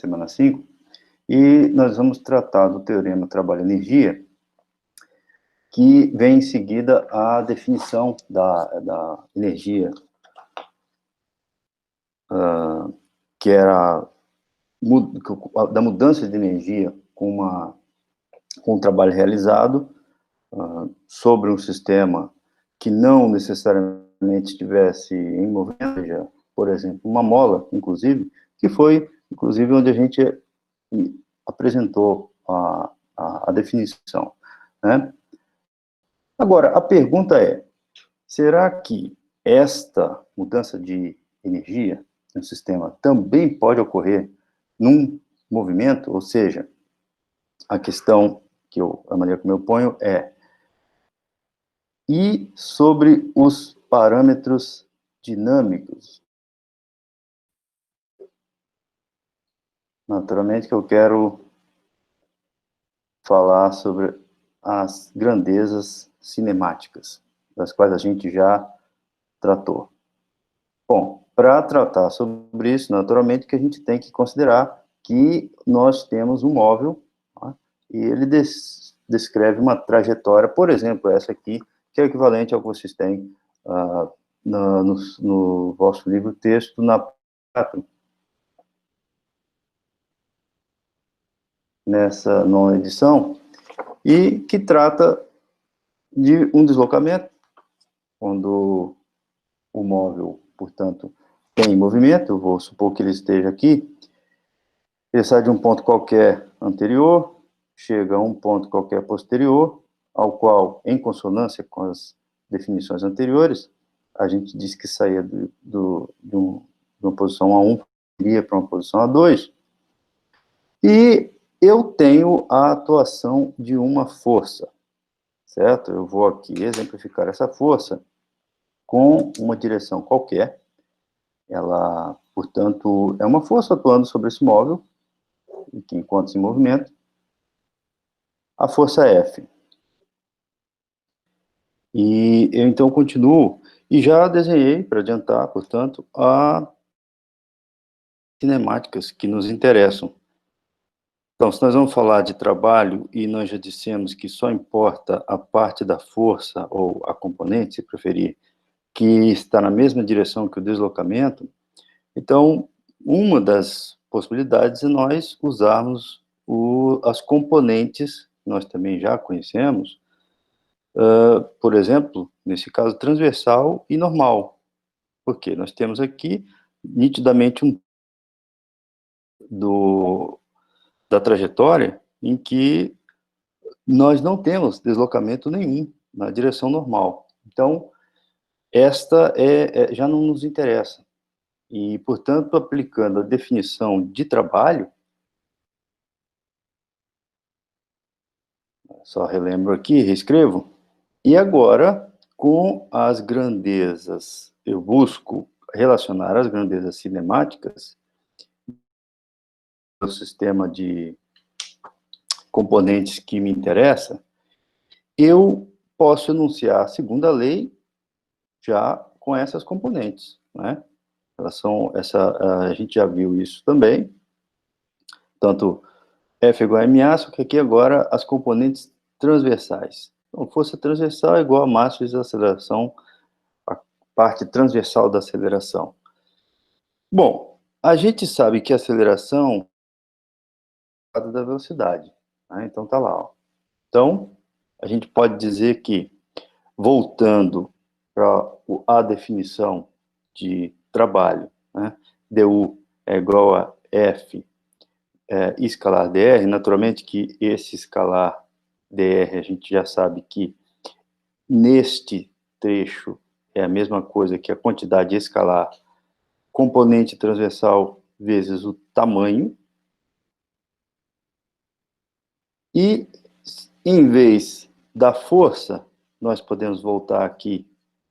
semana 5, e nós vamos tratar do teorema trabalho-energia, que vem em seguida a definição da energia, que era da mudança de energia com o trabalho realizado sobre um sistema que não necessariamente estivesse em movimento, por exemplo, uma mola, inclusive, que foi, inclusive, onde a gente apresentou a definição, né? Agora, a pergunta é, será que esta mudança de energia no sistema também pode ocorrer num movimento? Ou seja, a questão a maneira como eu ponho é, e sobre os parâmetros dinâmicos? Naturalmente que eu quero falar sobre as grandezas cinemáticas, das quais a gente já tratou. Bom, para tratar sobre isso, naturalmente que a gente tem que considerar que nós temos um móvel, tá? E ele descreve uma trajetória, por exemplo, essa aqui, que é equivalente ao que vocês têm no vosso livro texto, nessa nona edição, e que trata de um deslocamento, quando o móvel, portanto, tem movimento, eu vou supor que ele esteja aqui, ele sai de um ponto qualquer anterior, chega a um ponto qualquer posterior, ao qual, em consonância com as definições anteriores, a gente diz que saía de uma posição A1, iria para uma posição A2, e eu tenho a atuação de uma força, certo? Eu vou aqui exemplificar essa força com uma direção qualquer. Ela, portanto, é uma força atuando sobre esse móvel, que encontra-se em movimento, a força F. E eu, então, continuo, e já desenhei, para adiantar, portanto, as cinemáticas que nos interessam. Então, se nós vamos falar de trabalho, e nós já dissemos que só importa a parte da força, ou a componente, se preferir, que está na mesma direção que o deslocamento, então, uma das possibilidades é nós usarmos as componentes, que nós também já conhecemos, por exemplo, nesse caso, transversal e normal. Porque nós temos aqui, nitidamente, da trajetória em que nós não temos deslocamento nenhum na direção normal. Então, esta já não nos interessa. E, portanto, aplicando a definição de trabalho, só relembro aqui, reescrevo, e agora, com as grandezas, eu busco relacionar as grandezas cinemáticas do sistema de componentes que me interessa, eu posso enunciar a segunda lei já com essas componentes, né? A gente já viu isso também, tanto F igual a MA, só que aqui agora as componentes transversais. Então, força transversal é igual a massa vezes a aceleração, a parte transversal da aceleração. Bom, a gente sabe que a aceleração é da velocidade, né? Então tá lá, ó. Então, a gente pode dizer que, voltando para a definição de trabalho, né, du é igual a F escalar dr, naturalmente que esse escalar dr a gente já sabe que neste trecho é a mesma coisa que a quantidade escalar componente transversal vezes o tamanho, e em vez da força, nós podemos voltar aqui,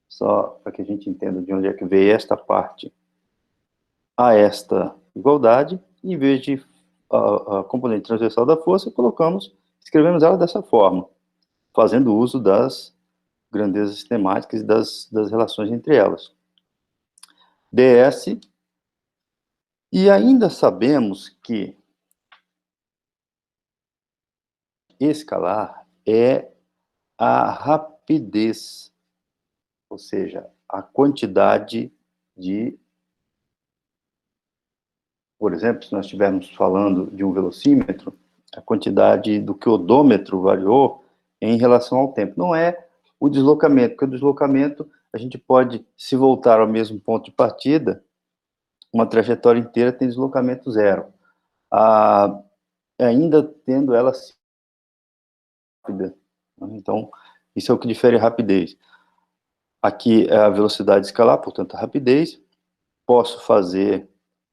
só para que a gente entenda de onde é que veio esta parte, a esta igualdade, em vez de a componente transversal da força, escrevemos ela dessa forma, fazendo uso das grandezas sistemáticas e das relações entre elas. ds, e ainda sabemos que escalar é a rapidez, ou seja, a quantidade de... Por exemplo, se nós estivermos falando de um velocímetro, a quantidade do que o odômetro variou em relação ao tempo. Não é o deslocamento, porque o deslocamento a gente pode, se voltar ao mesmo ponto de partida, uma trajetória inteira tem deslocamento zero. Ainda tendo ela rápida. Então, isso é o que difere a rapidez. Aqui é a velocidade escalar, portanto, a rapidez. Posso fazer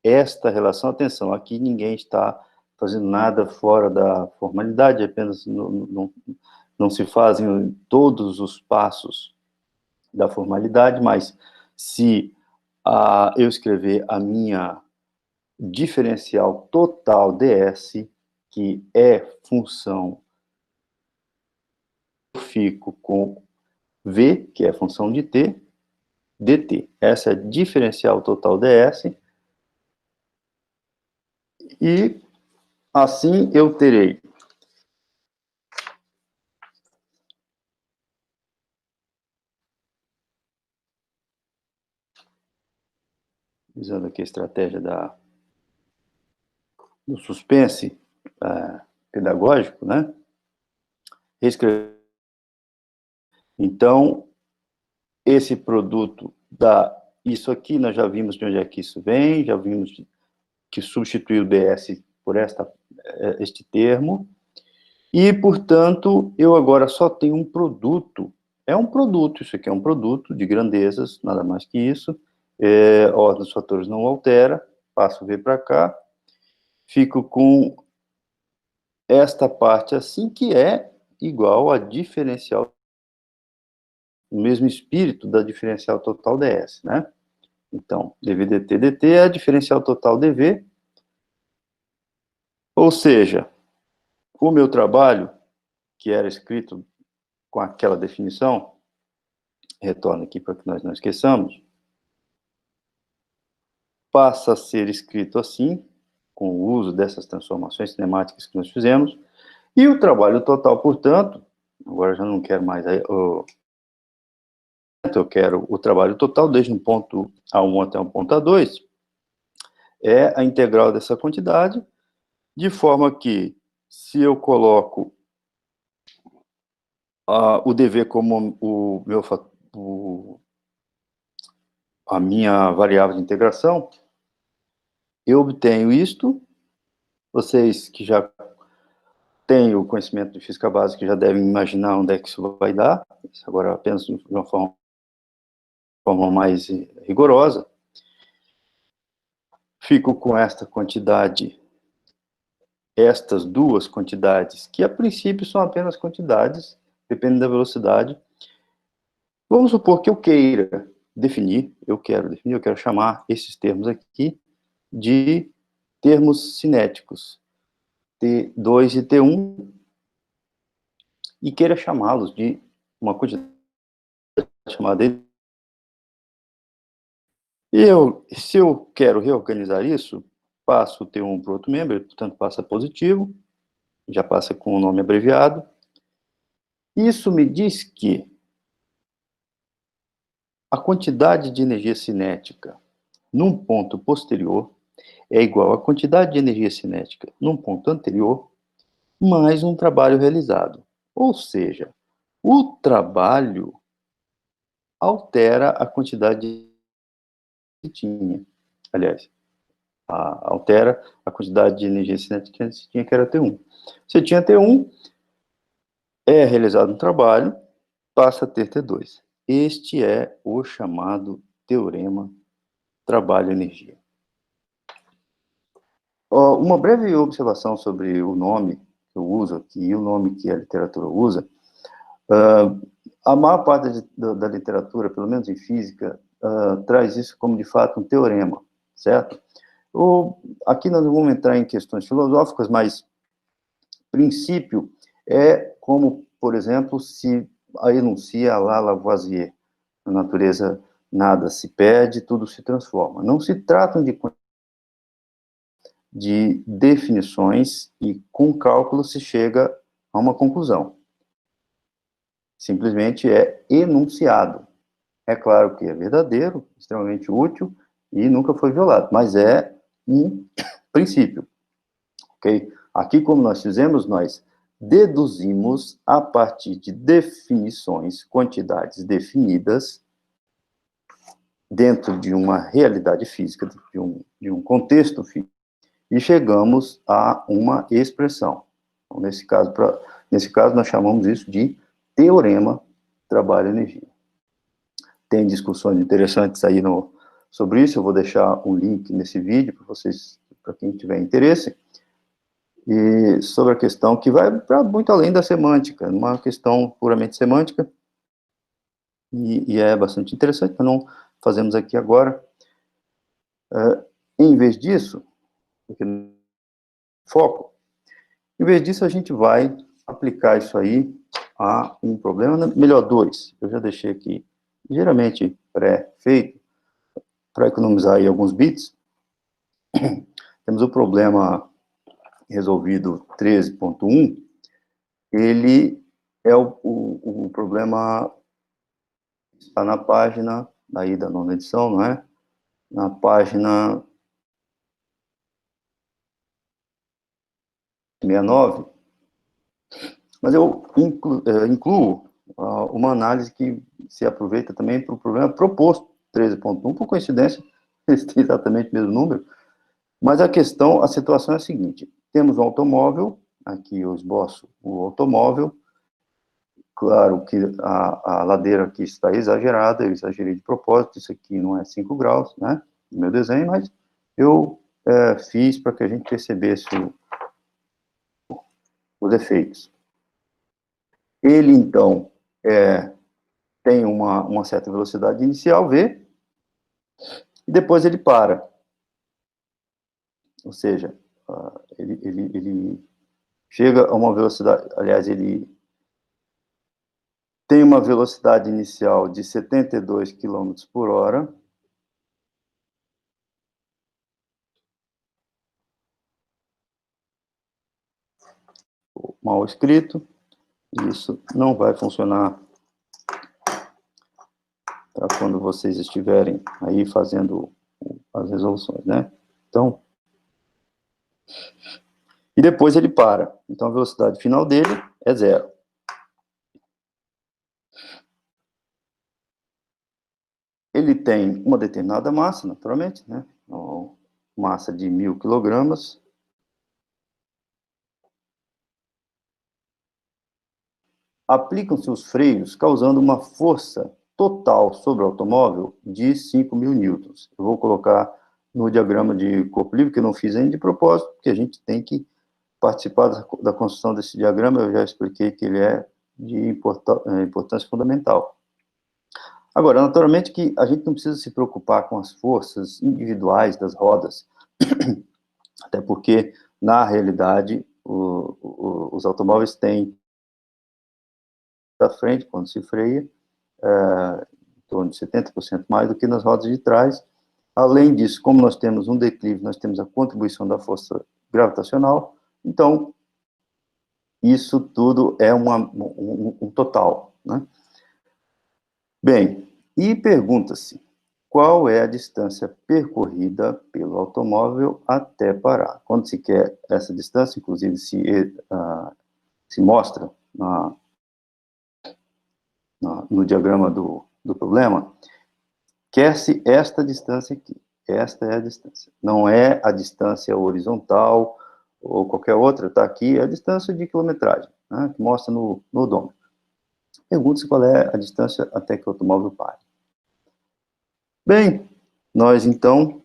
esta relação, atenção, aqui ninguém está fazendo nada fora da formalidade, apenas não se fazem todos os passos da formalidade, mas se eu escrever a minha diferencial total ds, que é função, eu fico com v, que é a função de t, dt. Essa é a diferencial total ds, e assim eu terei usando aqui a estratégia do suspense pedagógico, né? Reescrever. Então, esse produto dá isso aqui, nós já vimos de onde é que isso vem, já vimos que substitui o ds por este termo, e, portanto, eu agora só tenho um produto. É um produto, isso aqui é um produto de grandezas, nada mais que isso. A ordem dos fatores não altera, passo o V para cá, fico com esta parte assim, que é igual a diferencial, o mesmo espírito da diferencial total ds, né? Então, dv dt é a diferencial total dv, ou seja, o meu trabalho, que era escrito com aquela definição, retorno aqui para que nós não esqueçamos, passa a ser escrito assim, com o uso dessas transformações cinemáticas que nós fizemos, e o trabalho total, portanto, agora já não quero mais, eu quero o trabalho total, desde um ponto A1 até um ponto A2, é a integral dessa quantidade, de forma que, se eu coloco o dv como a minha variável de integração, eu obtenho isto. Vocês que já têm o conhecimento de física básica já devem imaginar onde é que isso vai dar, isso agora apenas de uma forma mais rigorosa. Fico com esta quantidade, estas duas quantidades, que a princípio são apenas quantidades, dependendo da velocidade. Vamos supor que eu queira definir, eu quero chamar esses termos aqui de termos cinéticos, T2 e T1, e queira chamá-los de uma quantidade chamada... Se eu quero reorganizar isso, passo o T1 para outro membro, portanto passa positivo, já passa com o nome abreviado. Isso me diz que a quantidade de energia cinética num ponto posterior é igual à quantidade de energia cinética num ponto anterior, mais um trabalho realizado. Ou seja, o trabalho altera a quantidade que tinha. Aliás, altera a quantidade de energia cinética que antes tinha, que era T1. Você tinha T1, é realizado um trabalho, passa a ter T2. Este é o chamado teorema trabalho-energia. Uma breve observação sobre o nome que eu uso aqui e o nome que a literatura usa. A maior parte da literatura, pelo menos em física, traz isso como, de fato, um teorema, certo? Aqui nós não vamos entrar em questões filosóficas, mas princípio é como, por exemplo, se enuncia lá Lavoisier, na natureza nada se perde, tudo se transforma. Não se tratam de definições, e com cálculo se chega a uma conclusão. Simplesmente é enunciado. É claro que é verdadeiro, extremamente útil e nunca foi violado, mas é um princípio, ok? Aqui, como nós fizemos, nós deduzimos a partir de definições, quantidades definidas dentro de uma realidade física, de um contexto físico, e chegamos a uma expressão. Então, nesse caso, nós chamamos isso de teorema trabalho-energia. Tem discussões interessantes aí sobre isso, eu vou deixar um link nesse vídeo para vocês, para quem tiver interesse, e sobre a questão que vai para muito além da semântica, uma questão puramente semântica, e é bastante interessante, mas não fazemos aqui agora. Em vez disso, porque foco, em vez disso a gente vai aplicar isso aí a um problema, melhor, dois, eu já deixei aqui ligeiramente pré-feito, para economizar aí alguns bits. Temos o problema resolvido 13.1, ele é o problema que está na página aí da nona edição, não é? Na página 69, mas eu incluo uma análise que se aproveita também para o problema proposto 13.1, por coincidência, eles têm exatamente o mesmo número, mas a situação é a seguinte: temos um automóvel, aqui eu esboço o automóvel, claro que a ladeira aqui está exagerada, eu exagerei de propósito, isso aqui não é 5 graus, né, no meu desenho, mas eu fiz para que a gente percebesse os efeitos. Ele, então, tem uma certa velocidade inicial, V, e depois ele para. Ou seja, ele chega a uma velocidade, aliás, ele tem uma velocidade inicial de 72 km por hora, mal escrito, isso não vai funcionar para quando vocês estiverem aí fazendo as resoluções, né? Então, e depois ele para. Então, a velocidade final dele é 0. Ele tem uma determinada massa, naturalmente, né? Massa de 1.000 quilogramas. Aplicam-se os freios, causando uma força total sobre o automóvel de 5.000 newtons. Eu vou colocar no diagrama de corpo livre, que eu não fiz ainda de propósito, porque a gente tem que participar da construção desse diagrama. Eu já expliquei que ele é de importância fundamental. Agora, naturalmente que a gente não precisa se preocupar com as forças individuais das rodas, até porque, na realidade, os automóveis têm da frente, quando se freia, em torno de 70% mais do que nas rodas de trás. Além disso, como nós temos um declive, nós temos a contribuição da força gravitacional, então, isso tudo é um total, né? Bem, e pergunta-se, qual é a distância percorrida pelo automóvel até parar? Quando se quer essa distância, inclusive se mostra no diagrama do problema, quer-se esta distância aqui. Esta é a distância. Não é a distância horizontal ou qualquer outra, está aqui, é a distância de quilometragem, né, que mostra no odômetro. Pergunta-se qual é a distância até que o automóvel pare. Bem, nós então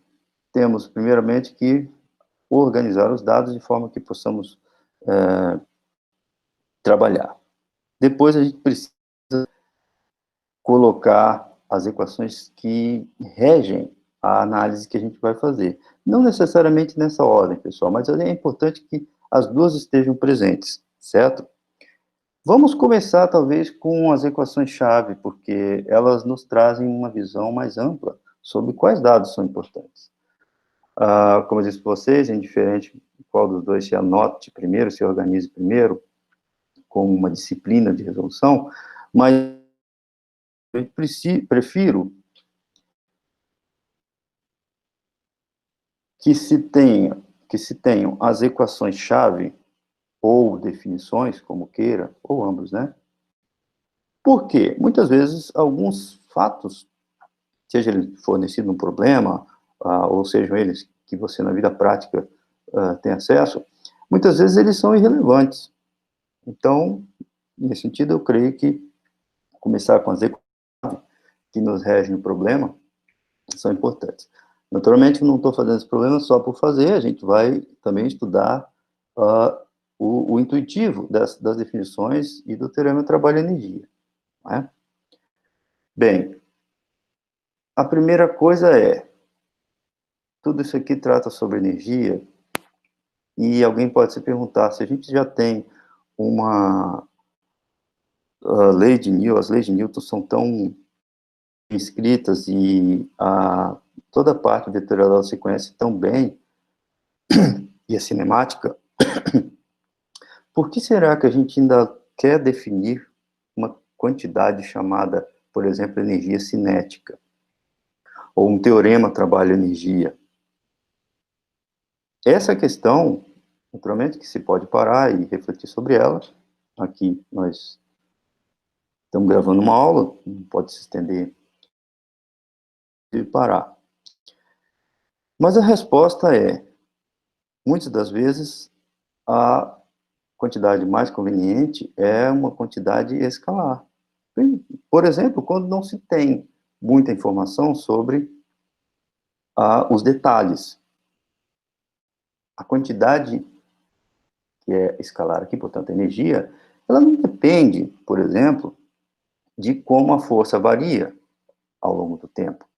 temos primeiramente que organizar os dados de forma que possamos trabalhar. Depois a gente precisa colocar as equações que regem a análise que a gente vai fazer. Não necessariamente nessa ordem, pessoal, mas é importante que as duas estejam presentes, certo? Vamos começar, talvez, com as equações-chave, porque elas nos trazem uma visão mais ampla sobre quais dados são importantes. Como eu disse para vocês, é indiferente qual dos dois se anote primeiro, se organize primeiro, como uma disciplina de resolução, mas eu prefiro que se tenham as equações-chave, ou definições, como queira, ou ambos, né? Por quê? Muitas vezes, alguns fatos, seja ele fornecido um problema, ou sejam eles que você, na vida prática, tem acesso, muitas vezes eles são irrelevantes. Então, nesse sentido, eu creio que começar com as equações que nos regem o problema são importantes. Naturalmente, eu não estou fazendo esse problema só por fazer, a gente vai também estudar o intuitivo das definições e do teorema trabalho-energia. Né? Bem, a primeira coisa é, tudo isso aqui trata sobre energia, e alguém pode se perguntar, se a gente já tem uma lei de Newton, as leis de Newton são tão escritas e toda a parte vetorial se conhece tão bem, e a cinemática, por que será que a gente ainda quer definir uma quantidade chamada, por exemplo, energia cinética? Ou um teorema trabalho-energia? Essa questão, naturalmente, que se pode parar e refletir sobre ela. Aqui nós estamos gravando uma aula, não pode se estender e parar. Mas a resposta é, muitas das vezes, a quantidade mais conveniente é uma quantidade escalar. Por exemplo, quando não se tem muita informação sobre os detalhes. A quantidade que é escalar aqui, portanto, a energia, ela não depende, por exemplo, de como a força varia ao longo do tempo.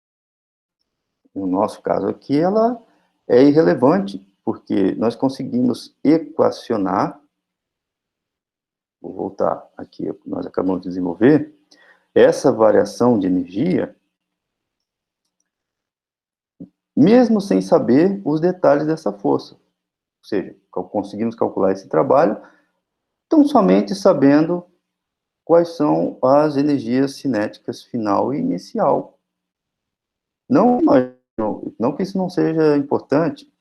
No nosso caso aqui, ela é irrelevante, porque nós conseguimos equacionar, vou voltar aqui, nós acabamos de desenvolver, essa variação de energia, mesmo sem saber os detalhes dessa força. Ou seja, conseguimos calcular esse trabalho, tão somente sabendo quais são as energias cinéticas final e inicial. Não que isso não seja importante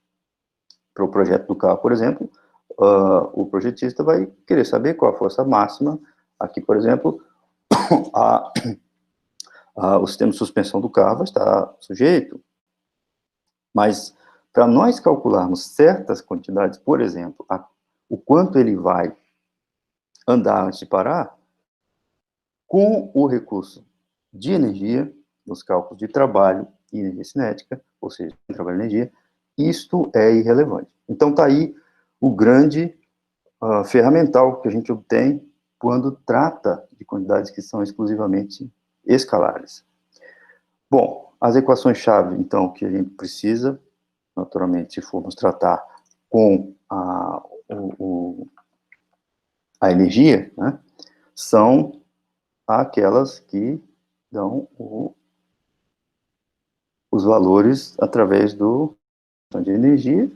para o projeto do carro, por exemplo, o projetista vai querer saber qual a força máxima. Aqui, por exemplo, o sistema de suspensão do carro vai estar sujeito. Mas, para nós calcularmos certas quantidades, por exemplo, o quanto ele vai andar antes de parar, com o recurso de energia, nos cálculos de trabalho e energia cinética, ou seja, trabalho e energia, isto é irrelevante. Então, está aí o grande ferramental que a gente obtém quando trata de quantidades que são exclusivamente escalares. Bom, as equações-chave, então, que a gente precisa, naturalmente, se formos tratar com a energia, né, são aquelas que dão os valores através de energia,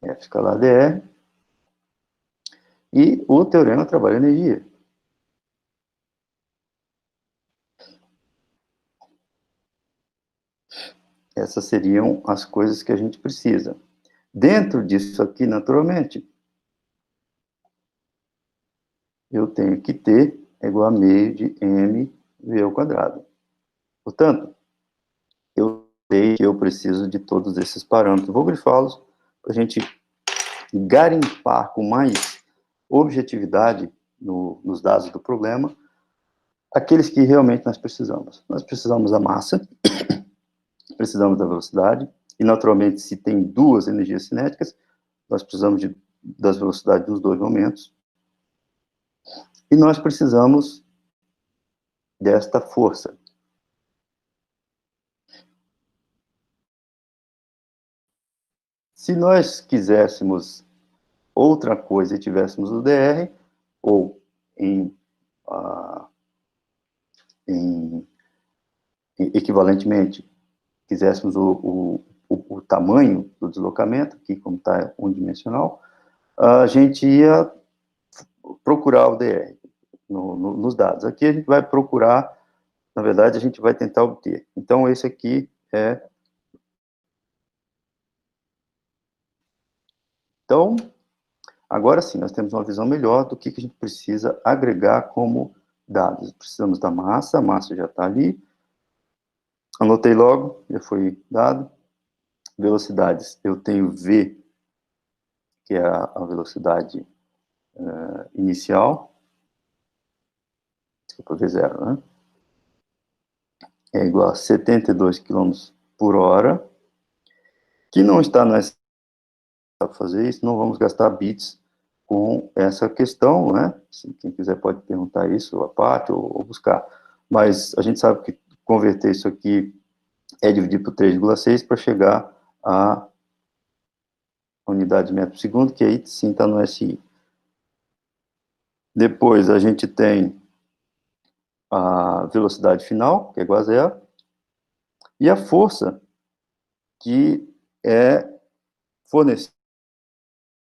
F escalar dr, e o teorema trabalho-energia. Essas seriam as coisas que a gente precisa. Dentro disso aqui, naturalmente, eu tenho que T é igual a meio de mv ao quadrado. Portanto, eu sei que eu preciso de todos esses parâmetros. Vou grifá-los para a gente garimpar com mais objetividade nos dados do problema aqueles que realmente nós precisamos. Nós precisamos da massa, precisamos da velocidade, e naturalmente, se tem duas energias cinéticas, nós precisamos das velocidades dos dois momentos, e nós precisamos desta força. Se nós quiséssemos outra coisa e tivéssemos o dr, ou equivalentemente, quiséssemos o tamanho do deslocamento, aqui como está unidimensional, a gente ia procurar o DR nos dados. Aqui a gente vai procurar, na verdade, a gente vai tentar obter. Então, esse aqui é... Então, agora sim, nós temos uma visão melhor do que a gente precisa agregar como dados. Precisamos da massa, a massa já está ali. Anotei logo, já foi dado. Velocidades, eu tenho V, que é a velocidade inicial. Desculpa, V0, né? É igual a 72 km por hora, que não está nessa para fazer isso, não vamos gastar bits com essa questão, né? Se quem quiser pode perguntar isso à parte ou buscar. Mas a gente sabe que converter isso aqui é dividir por 3,6 para chegar à unidade de metro por segundo, que aí sim está no SI. Depois a gente tem a velocidade final, que é igual a zero, e a força, que é fornecida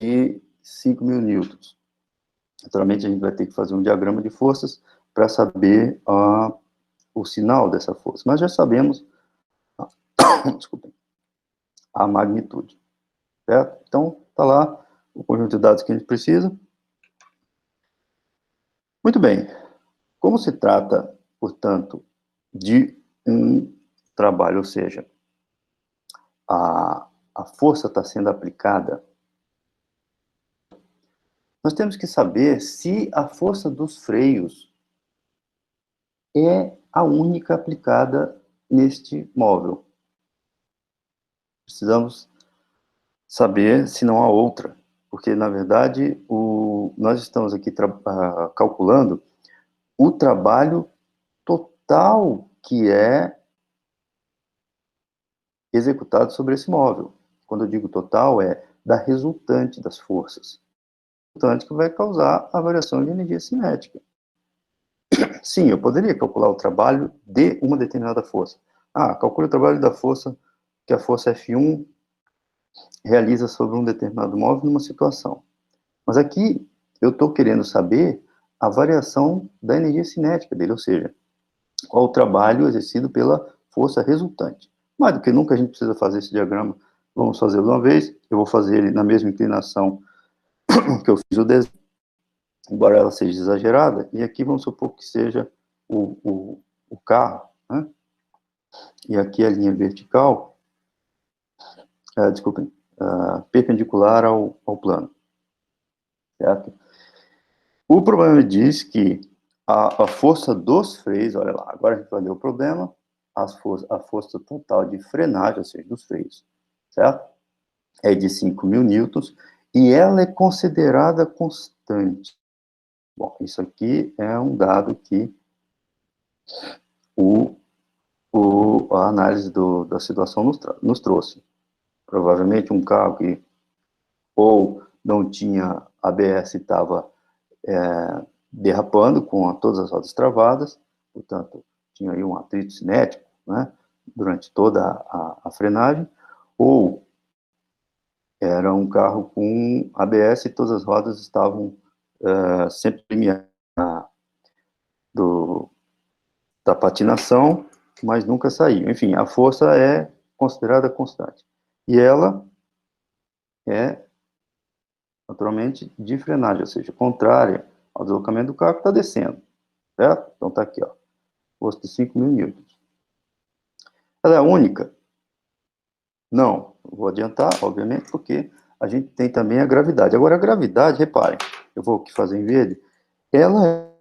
de 5.000 newtons. Naturalmente, a gente vai ter que fazer um diagrama de forças para saber o sinal dessa força. Mas já sabemos desculpem, a magnitude. Certo? Então, está lá o conjunto de dados que a gente precisa. Muito bem. Como se trata, portanto, de um trabalho, ou seja, a força está sendo aplicada, nós temos que saber se a força dos freios é a única aplicada neste móvel. Precisamos saber se não há outra, porque, na verdade, nós estamos aqui calculando o trabalho total que é executado sobre esse móvel. Quando eu digo total, é da resultante das forças. Resultante que vai causar a variação de energia cinética. Sim, eu poderia calcular o trabalho de uma determinada força. Calcule o trabalho da força que a força F1 realiza sobre um determinado móvel numa situação. Mas aqui eu estou querendo saber a variação da energia cinética dele, ou seja, qual o trabalho exercido pela força resultante. Mais do que nunca a gente precisa fazer esse diagrama, vamos fazê-lo uma vez, eu vou fazer ele na mesma inclinação que eu fiz o desenho, embora ela seja exagerada, e aqui vamos supor que seja o carro, né? E aqui a linha vertical, desculpem, perpendicular ao plano, certo? O problema diz que a força dos freios, olha lá, agora a gente vai ver o problema, a força total de frenagem, ou seja, dos freios, certo? É de 5.000 newtons, e ela é considerada constante. Bom, isso aqui é um dado que a análise da situação nos trouxe. Provavelmente um carro que ou não tinha ABS, estava derrapando com todas as rodas travadas, portanto, tinha aí um atrito cinético, né, durante toda a frenagem, ou era um carro com ABS e todas as rodas estavam sempre limiadas da patinação, mas nunca saiu. Enfim, a força é considerada constante. E ela é, naturalmente, de frenagem, ou seja, contrária ao deslocamento do carro que está descendo, certo? Então está aqui, ó, força de 5.000 newtons. Ela é única? Não, vou adiantar, obviamente, porque a gente tem também a gravidade. Agora, a gravidade, reparem, eu vou aqui fazer em verde, ela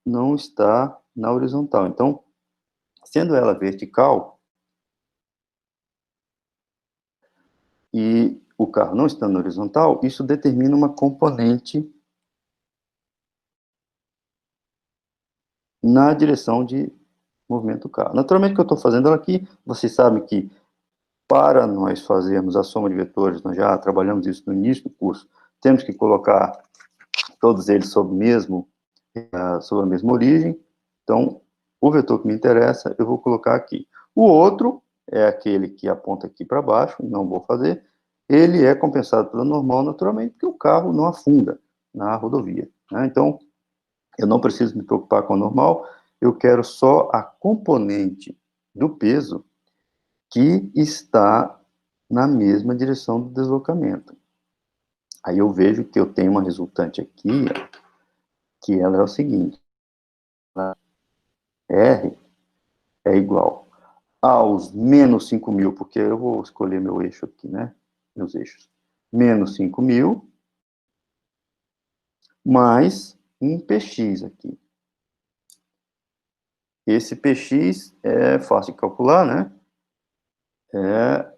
não está na horizontal. Então, sendo ela vertical, e o carro não estando na horizontal, isso determina uma componente na direção de movimento do carro. Naturalmente, o que eu estou fazendo aqui, vocês sabem que para nós fazermos a soma de vetores, nós já trabalhamos isso no início do curso, temos que colocar todos eles sob a mesma origem. Então, o vetor que me interessa, eu vou colocar aqui. O outro é aquele que aponta aqui para baixo, não vou fazer, ele é compensado pela normal naturalmente, porque o carro não afunda na rodovia, né? Então, eu não preciso me preocupar com a normal, eu quero só a componente do peso que está na mesma direção do deslocamento. Aí eu vejo que eu tenho uma resultante aqui, que ela é o seguinte, R é igual aos menos 5.000, porque eu vou escolher meu eixo aqui, né? Meus eixos. Menos 5.000, mais um PX aqui. Esse PX é fácil de calcular, né? É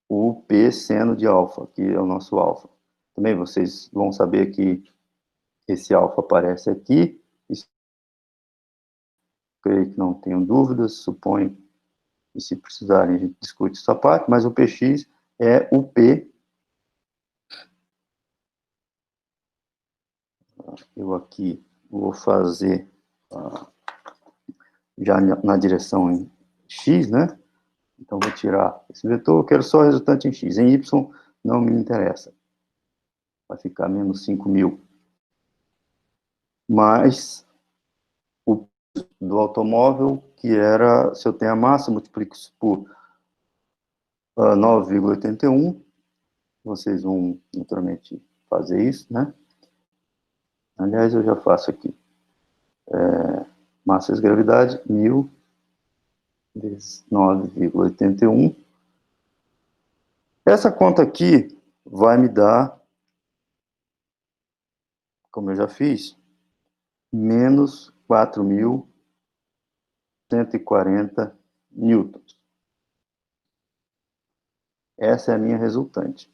o P seno de alfa, que é o nosso alfa. Também vocês vão saber que esse alfa aparece aqui. Creio que não tenham dúvidas, suponho que se precisarem a gente discute essa parte, mas o PX é o P. Eu aqui vou fazer já na direção X, né? Então, vou tirar esse vetor, eu quero só o resultante em X. Em Y, não me interessa. Vai ficar menos 5.000. Mais o do automóvel, que era, se eu tenho a massa, multiplico isso por 9,81. Vocês vão, naturalmente, fazer isso, né? Aliás, eu já faço aqui. Massa vezes gravidade, 1.000 vezes 9,81. Essa conta aqui vai me dar, como eu já fiz, menos 4.140 newtons. Essa é a minha resultante.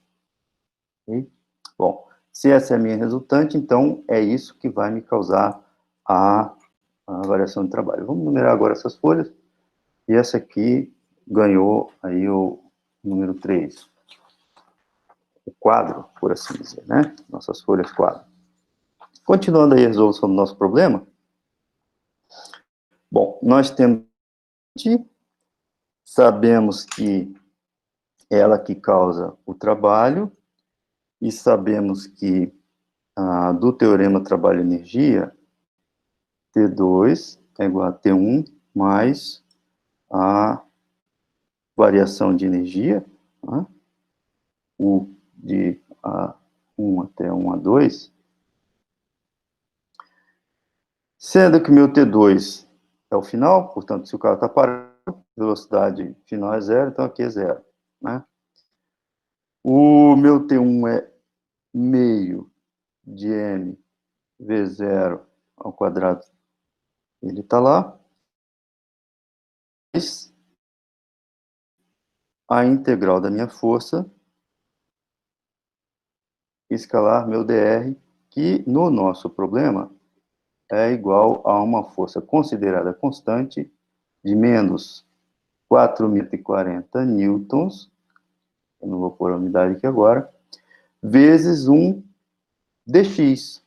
Okay? Bom, se essa é a minha resultante, então é isso que vai me causar a variação de trabalho. Vamos numerar agora essas folhas. E essa aqui ganhou aí o número 3. O quadro, por assim dizer, né? Nossas folhas quadro. Continuando aí a resolução do nosso problema. Bom, nós temos, sabemos que é ela que causa o trabalho, e sabemos que do teorema trabalho-energia, T2 é igual a T1 mais a variação de energia, né? U de A1 até 1A2, sendo que o meu T2 é o final, portanto, se o carro está parado, velocidade final é zero, então aqui é zero, né? O meu T1 é meio de m V0 ao quadrado, ele está lá. A integral da minha força, escalar meu dr, que no nosso problema é igual a uma força considerada constante de menos 4.040 newtons, eu não vou pôr a unidade aqui agora, vezes um dx.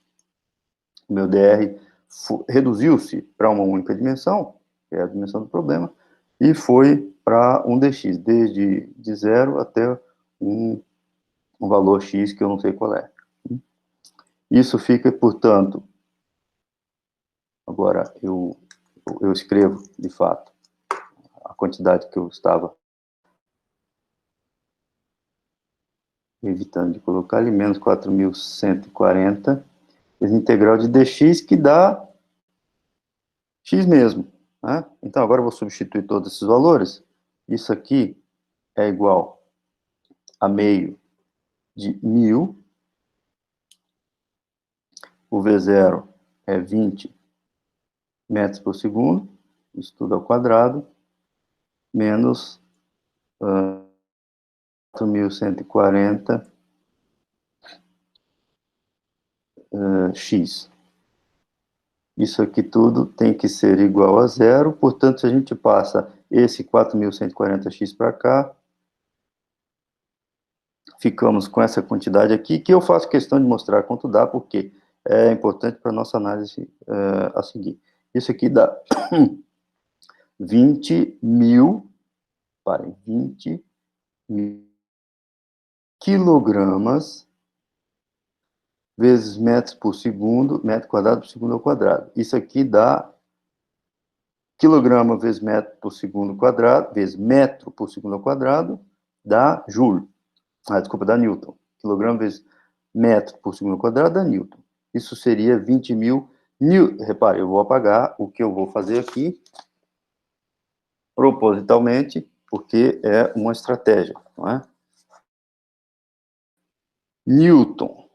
O meu dr reduziu-se para uma única dimensão, que é a dimensão do problema, e foi para um dx, desde de 0 até um valor x que eu não sei qual é. Isso fica, portanto, agora eu escrevo, de fato, a quantidade que eu estava evitando de colocar ali, menos 4.140, vezes integral de dx, que dá x mesmo, né? Então, agora eu vou substituir todos esses valores. Isso aqui é igual a meio de 1.000, o V0 é 20 metros por segundo, isso tudo ao quadrado, menos 4.140 x. Isso aqui tudo tem que ser igual a zero, portanto, se a gente passa esse 4.140x para cá, ficamos com essa quantidade aqui, que eu faço questão de mostrar quanto dá, porque é importante para a nossa análise a seguir. Isso aqui dá 20.000, parem, 20.000 quilogramas vezes metros por segundo, metro quadrado por segundo ao quadrado. Isso aqui dá quilograma vezes metro por segundo quadrado, vezes metro por segundo ao quadrado, dá joule. Desculpa, dá newton. Quilograma vezes metro por segundo ao quadrado dá newton. Isso seria 20.000 newton. Repare, eu vou apagar o que eu vou fazer aqui, propositalmente, porque é uma estratégia, não é? Newton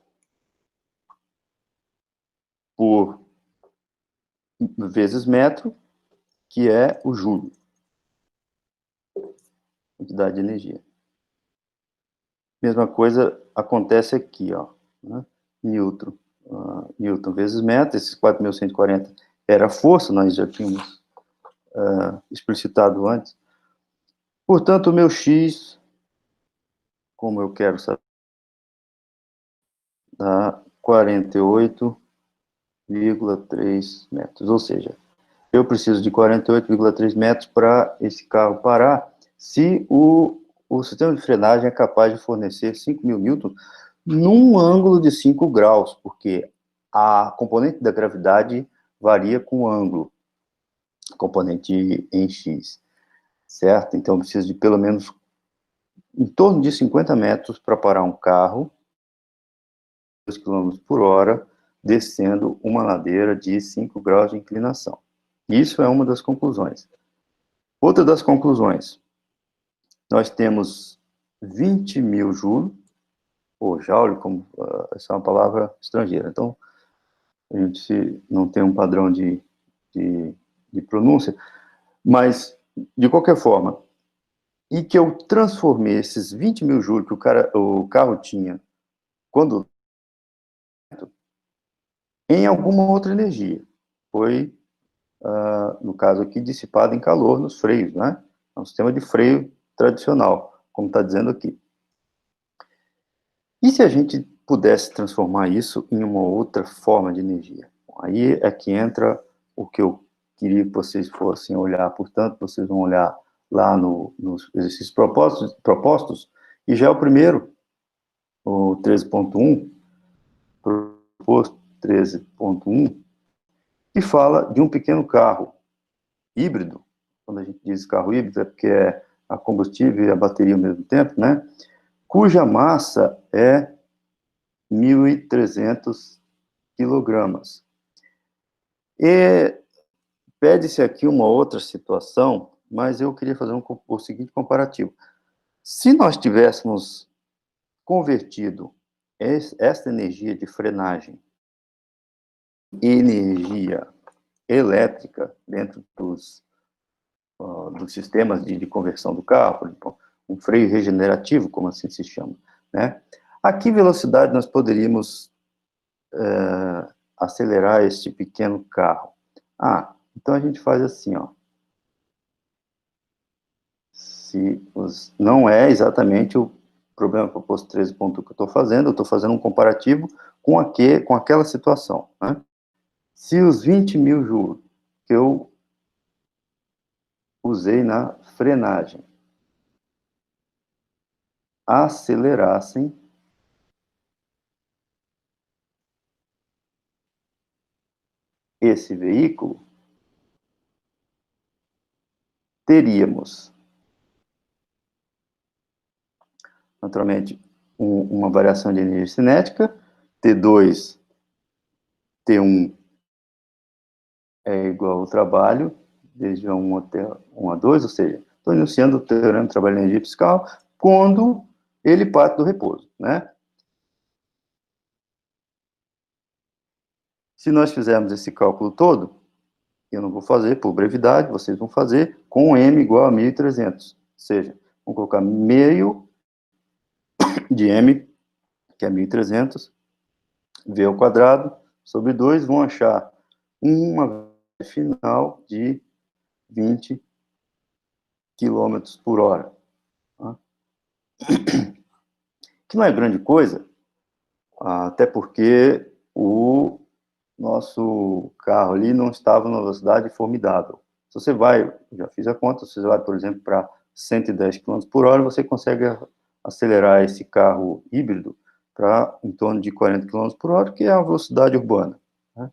por vezes metro, que é o joule, quantidade de energia. Mesma coisa acontece aqui, ó, né? Newton, Newton vezes metro, esses 4.140 era a força, nós já tínhamos explicitado antes. Portanto, o meu X, como eu quero saber, dá 48,3 metros, ou seja, eu preciso de 48,3 metros para esse carro parar, se o sistema de frenagem é capaz de fornecer 5.000 newtons num ângulo de 5 graus, porque a componente da gravidade varia com o ângulo, componente em X, certo? Então, eu preciso de pelo menos em torno de 50 metros para parar um carro, 2 km por hora, descendo uma ladeira de 5 graus de inclinação. Isso é uma das conclusões. Outra das conclusões, nós temos 20.000 joules, ou joule, como essa é uma palavra estrangeira. Então, a gente não tem um padrão de pronúncia, mas, de qualquer forma, e que eu transformei esses 20.000 joules que o carro tinha quando em alguma outra energia. Foi, no caso aqui, dissipado em calor nos freios, né? É um sistema de freio tradicional, como está dizendo aqui. E se a gente pudesse transformar isso em uma outra forma de energia? Aí é que entra o que eu queria que vocês fossem olhar, portanto, vocês vão olhar lá nos exercícios propostos, e já é o primeiro, o 13.1, proposto 13.1, que fala de um pequeno carro híbrido. Quando a gente diz carro híbrido é porque é a combustível e a bateria ao mesmo tempo, né? Cuja massa é 1.300 quilogramas. E pede-se aqui uma outra situação, mas eu queria fazer o seguinte comparativo. Se nós tivéssemos convertido esta energia de frenagem em energia elétrica dentro dos sistemas de conversão do carro, por exemplo, um freio regenerativo, como assim se chama, né? A que velocidade nós poderíamos acelerar este pequeno carro? Então a gente faz assim, ó. Não é exatamente o problema proposto 13.1 que eu estou fazendo um comparativo com aquela situação, né? Se os 20.000 joules que eu usei na frenagem acelerassem esse veículo, teríamos, naturalmente, uma variação de energia cinética, T2, T1 é igual ao trabalho, desde A1 até 1 a 2, ou seja, estou enunciando o teorema de trabalho de energia fiscal quando ele parte do repouso, né? Se nós fizermos esse cálculo todo, eu não vou fazer por brevidade, vocês vão fazer com M igual a 1.300, ou seja, vamos colocar meio de M, que é 1.300, V ao quadrado, sobre 2, vão achar uma final de 20 km por hora. Tá? Que não é grande coisa, até porque o nosso carro ali não estava numa velocidade formidável. Se você vai, já fiz a conta, se você vai, por exemplo, para 110 km por hora, você consegue acelerar esse carro híbrido para em torno de 40 km por hora, que é a velocidade urbana, né?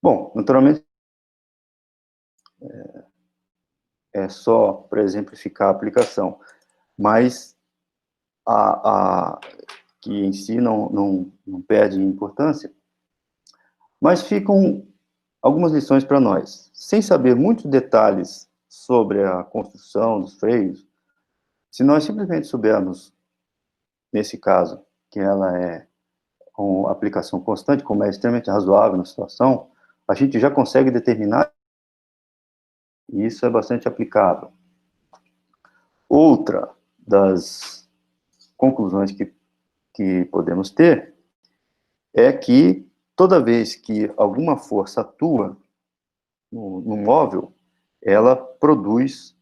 Bom, naturalmente, é só para exemplificar a aplicação, mas que em si não perde importância, mas ficam algumas lições para nós. Sem saber muitos detalhes sobre a construção dos freios, se nós simplesmente soubermos, nesse caso, que ela é uma aplicação constante, como é extremamente razoável na situação, a gente já consegue determinar, e isso é bastante aplicável. Outra das conclusões que podemos ter é que toda vez que alguma força atua no móvel, ela produz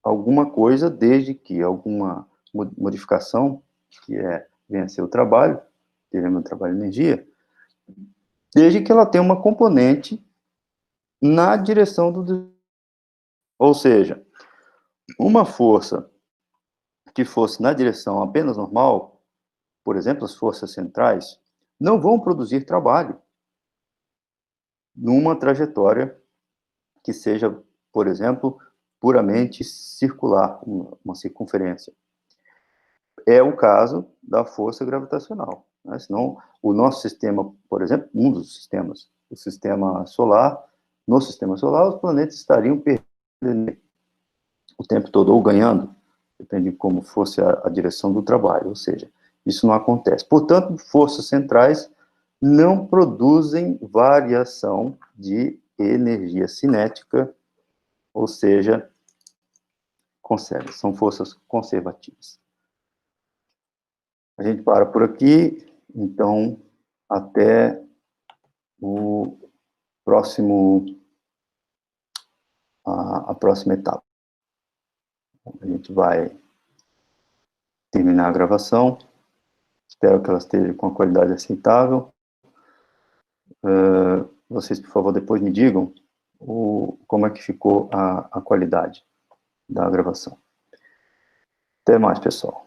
alguma coisa, desde que alguma modificação, que venha a ser o trabalho, teremos o trabalho de energia, desde que ela tenha uma componente na direção do... Ou seja, uma força que fosse na direção apenas normal, por exemplo, as forças centrais, não vão produzir trabalho numa trajetória que seja, por exemplo, puramente circular, uma circunferência. É o caso da força gravitacional, né? Senão, o nosso sistema, por exemplo, um dos sistemas, o sistema solar, no sistema solar, os planetas estariam perdendo o tempo todo, ou ganhando, depende de como fosse a direção do trabalho, ou seja, isso não acontece. Portanto, forças centrais não produzem variação de energia cinética, ou seja, são forças conservativas. A gente para por aqui, então, até o próximo, a próxima etapa. A gente vai terminar a gravação, espero que ela esteja com a qualidade aceitável. Vocês, por favor, depois me digam como é que ficou a qualidade da gravação. Até mais, pessoal.